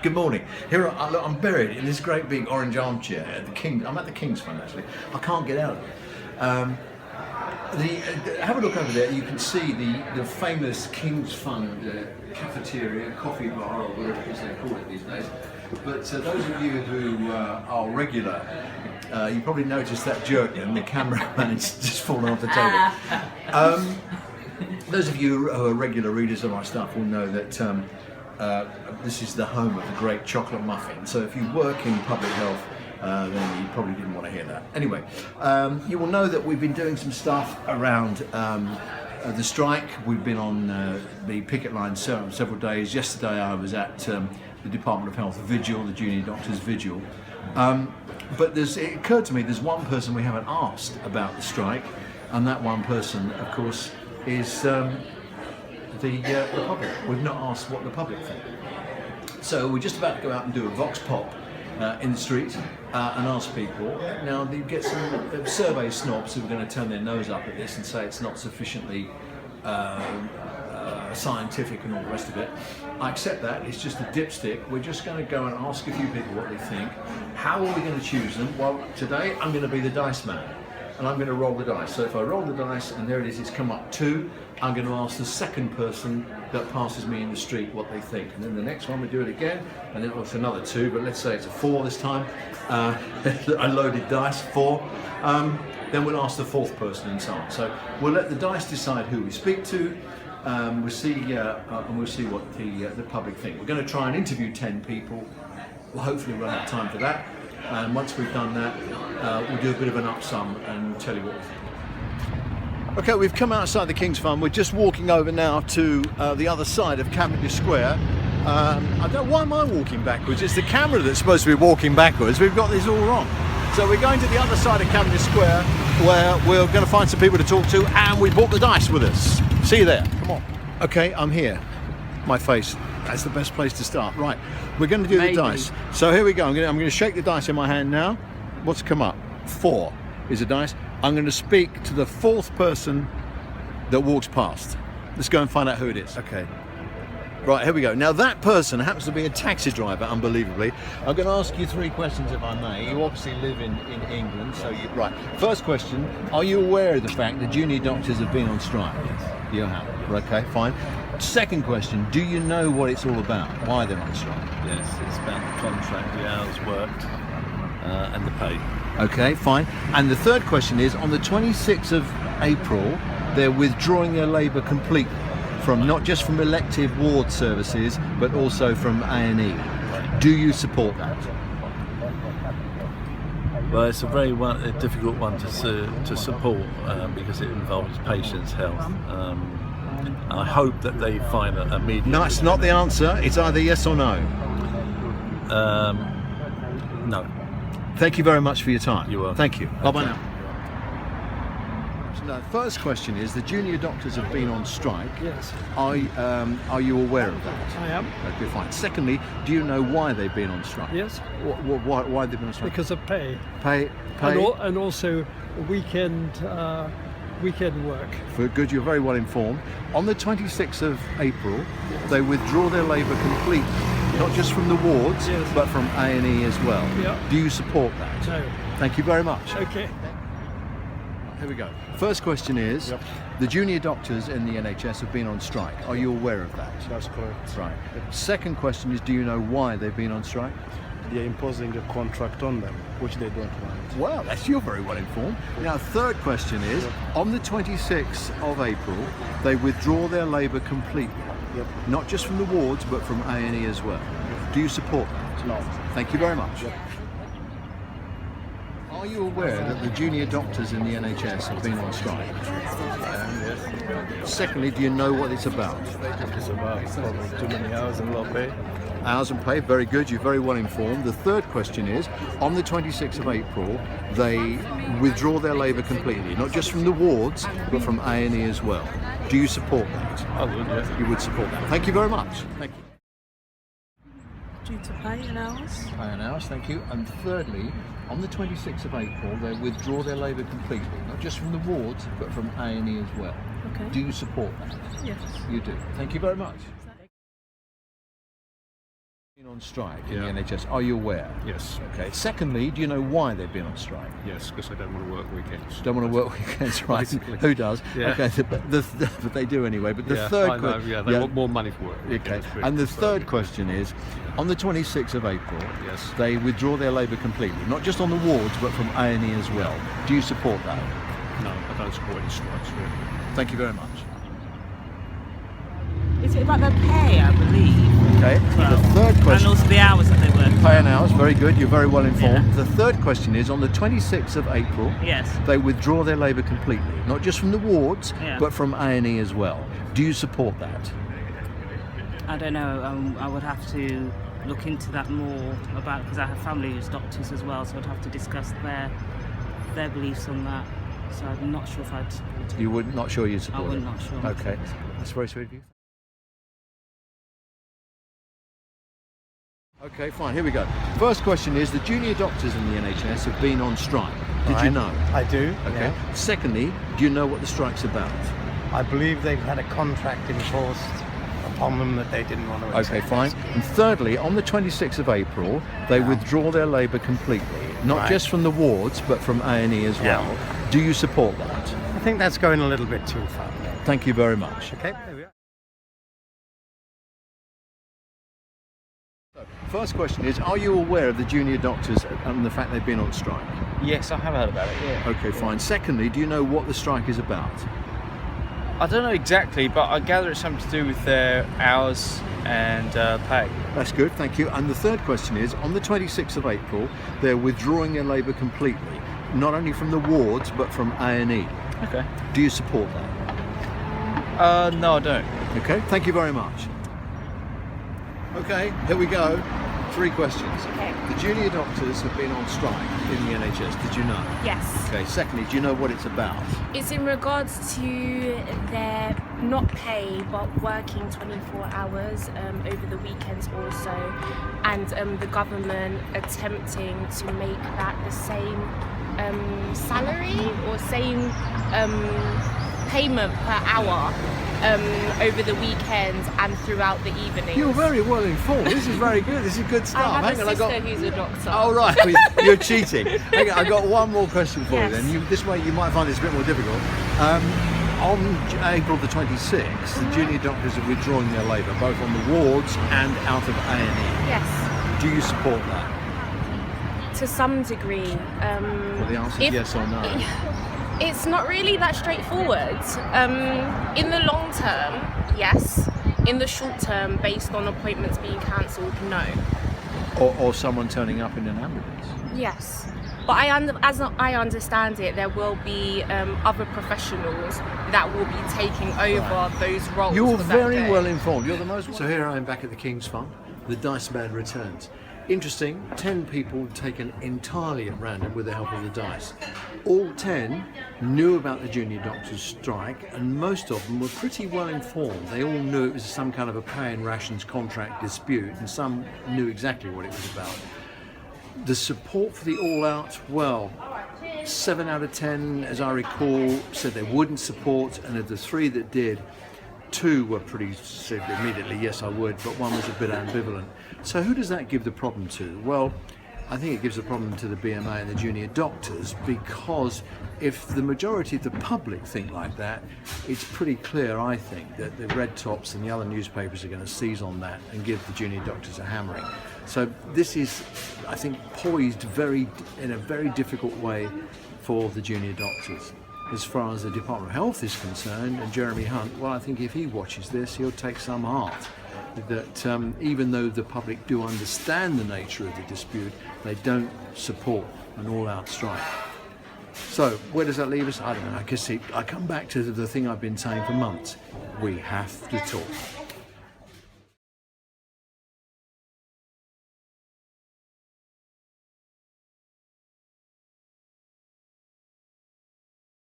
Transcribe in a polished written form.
Good morning. Look, I'm buried in this great big orange armchair at the King. I'm at the King's Fund actually. I can't get out of it. Have a look over there. You can see the famous King's Fund cafeteria, coffee bar, or whatever it is they call it these days. But those of you who are regular, you probably noticed that jerk and the cameraman is just fallen off the table. Those of you who are regular readers of my stuff will know that this is the home of the great chocolate muffin. So if you work in public health, then you probably didn't want to hear that. Anyway, you will know that we've been doing some stuff around the strike. We've been on the picket line several days. Yesterday I was at the Department of Health vigil, the junior doctors vigil. But it occurred to me there's one person we haven't asked about the strike, and that one person, of course, is the public. We've not asked what the public think. So we're just about to go out and do a vox pop in the street and ask people. Now, you get some survey snobs who are going to turn their nose up at this and say it's not sufficiently scientific and all the rest of it. I accept that. It's just a dipstick. We're just going to go and ask a few people what they think. How are we going to choose them? Well, today I'm going to be the dice man. And I'm going to roll the dice. So if I roll the dice and there it is, it's come up 2, I'm going to ask the second person that passes me in the street what they think. And then the next one we do it again, and then it's another 2, but let's say it's a 4 this time. I loaded dice, 4. Then we'll ask the 4th person and so on. So we'll let the dice decide who we speak to. We'll see, and we'll see what the public think. We're going to try and interview 10 people. We'll hopefully run out of time for that. And once we've done that, we'll do a bit of an up-sum and tell you what we think. Okay, we've come outside the King's Fund. We're just walking over now to the other side of Cavendish Square. I don't know, why am I walking backwards? It's the camera that's supposed to be walking backwards. We've got this all wrong. So we're going to the other side of Cavendish Square where we're going to find some people to talk to, and we brought the dice with us. See you there. Come on. Okay, I'm here. My face. That's the best place to start. Right, we're going to do the dice. So here we go. I'm going to shake the dice in my hand now. What's come up? 4 is a dice. I'm going to speak to the 4th person that walks past. Let's go and find out who it is. Okay. Right, here we go. Now that person happens to be a taxi driver, unbelievably. I'm going to ask you 3 questions if I may. You obviously live in England, so you... Right. First question, are you aware of the fact that junior doctors have been on strike? Yes. You have. Okay, fine. Second question, do you know what it's all about? Why they're on strike? Yes, it's about the contract, the hours worked, and the pay. Okay, fine. And the third question is, on the 26th of April, they're withdrawing their labour completely, from not just from elective ward services, but also from A&E. Do you support that? Well, it's a very difficult one to support because it involves patients' health. I hope that they find a medium. No, it's not the answer. It's either yes or no. No. Thank you very much for your time. You're welcome. Thank you. Bye-bye now. So, first question is, the junior doctors have been on strike. Yes. Are you aware of that? I am. Okay, fine. Secondly, do you know why they've been on strike? Yes. Why they've been on strike? Because of pay. Pay. And also weekend work. For good, you're very well informed. On the 26th of April, they withdraw their labour completely, not just from the wards, yes, but from A&E as well. Yeah. Do you support that? No. Thank you very much. Okay. Here we go. First question is, Yep. the junior doctors in the NHS have been on strike. Are you aware of that? That's correct. Right. Second question is, do you know why they've been on strike? They're imposing a contract on them, which they don't want. Well, you're very well informed. Now, third question is, on the 26th of April, they withdraw their labour completely. Yep. Not just from the wards, but from A&E as well. Do you support that? No. Thank you very much. Yep. Are you aware that the junior doctors in the NHS have been on strike? Secondly, do you know what it's about? It's about probably too many hours and low pay. Hours and pay, very good, you're very well informed. The third question is, on the 26th of April, they withdraw their labour completely, not just from the wards, but from A&E as well. Do you support that? I would, yes. You would support that. Thank you very much. Thank you. Due to pay and hours? Pay and hours, thank you. And thirdly, on the 26th of April, they withdraw their labour completely, not just from the wards, but from A&E as well. Okay. Do you support that? Yes. You do. Thank you very much. On strike in Yeah. the NHS. Are you aware? Yes, Okay. Secondly, do you know why they've been on strike? yes, because I don't want to work weekends. Don't want to work weekends, right? Basically. Who does? Yeah. Okay, but they do anyway. But the Yeah, third I know, que- they want more money for work. Okay. weekends, And the so- third question is, on the 26th of April, Yes. they withdraw their labour completely, not just on the wards, but from A&E as well. Do you support that? No, I don't support any strikes, really. Thank you very much. Is it about the pay, I believe? Okay. Well, The third and question. also the hours that they work. Pay an hours, very good. You're very well informed. Yeah. The third question is, on the 26th of April, Yes. they withdraw their labour completely, not just from the wards, Yeah. but from A&E as well. Do you support that? I don't know. I would have to look into that more about because I have family who's doctors as well, so I'd have to discuss their beliefs on that. So I'm not sure if I'd support it. You would not sure you'd support I would it? not sure. Okay, that's very sweet of you. Okay, fine, here we go. First question is, the junior doctors in the NHS have been on strike. Did you Right. know? I do. Okay. yeah. Secondly, do you know what the strike's about? I believe they've had a contract enforced upon them that they didn't want to accept. Okay, fine. And thirdly, on the 26th of April, they withdraw their labour completely, not Right. just from the wards, but from A&E as Yeah. well. Do you support that? I think that's going a little bit too far. Thank you very much. Okay, there we are. First question is, are you aware of the junior doctors and the fact they've been on strike? Yes, I have heard about it, yeah. Okay, fine. Secondly, do you know what the strike is about? I don't know exactly, but I gather it's something to do with their hours and pay. That's good, thank you. And the third question is, on the 26th of April, they're withdrawing their labour completely, not only from the wards, but from A&E. Okay. Do you support that? No, I don't. Okay, thank you very much. Okay, here we go. 3 questions. Okay. The junior doctors have been on strike in the NHS, did you know? Yes. Okay, secondly, do you know what it's about? It's in regards to their not pay but working 24 hours over the weekends also, and the government attempting to make that the same salary or same payment per hour over the weekends and throughout the evenings. You're very well informed. This is very good. This is good stuff. I have Hang a on, sister who's a doctor. Oh right, you're cheating. Hang on, I've got one more question for Yes. you then. This way you might find this a bit more difficult. On April the 26th, the junior doctors are withdrawing their labour, both on the wards and out of A&E. Yes, Do you support that? to some degree. Well, the answer is if- yes or no. It's not really that straightforward. In the long term, yes. In the short term, based on appointments being cancelled, no. Or someone turning up in an ambulance. Yes. But as I understand it, there will be other professionals that will be taking over those roles. You're for that very day. well informed. You're the most. So here I am back at the King's Fund. The Dice Man returns. Interesting, 10 people taken entirely at random with the help of the dice. All 10 knew about the junior doctors' strike, and most of them were pretty well informed. They all knew it was some kind of a pay and rations contract dispute, and some knew exactly what it was about. The support for the all-out, well, 7 out of 10, as I recall, said they wouldn't support, and of the 3 that did, 2 were said immediately, yes I would, but 1 was a bit ambivalent. So who does that give the problem to? Well, I think it gives the problem to the BMA and the junior doctors, because if the majority of the public think like that, it's pretty clear, I think, that the Red Tops and the other newspapers are going to seize on that and give the junior doctors a hammering. So this is, I think, poised in a very difficult way for the junior doctors. As far as the Department of Health is concerned, and Jeremy Hunt, well, I think if he watches this, he'll take some heart that even though the public do understand the nature of the dispute, they don't support an all-out strike. So where does that leave us? I don't know. I guess I come back to the thing I've been saying for months. We have to talk.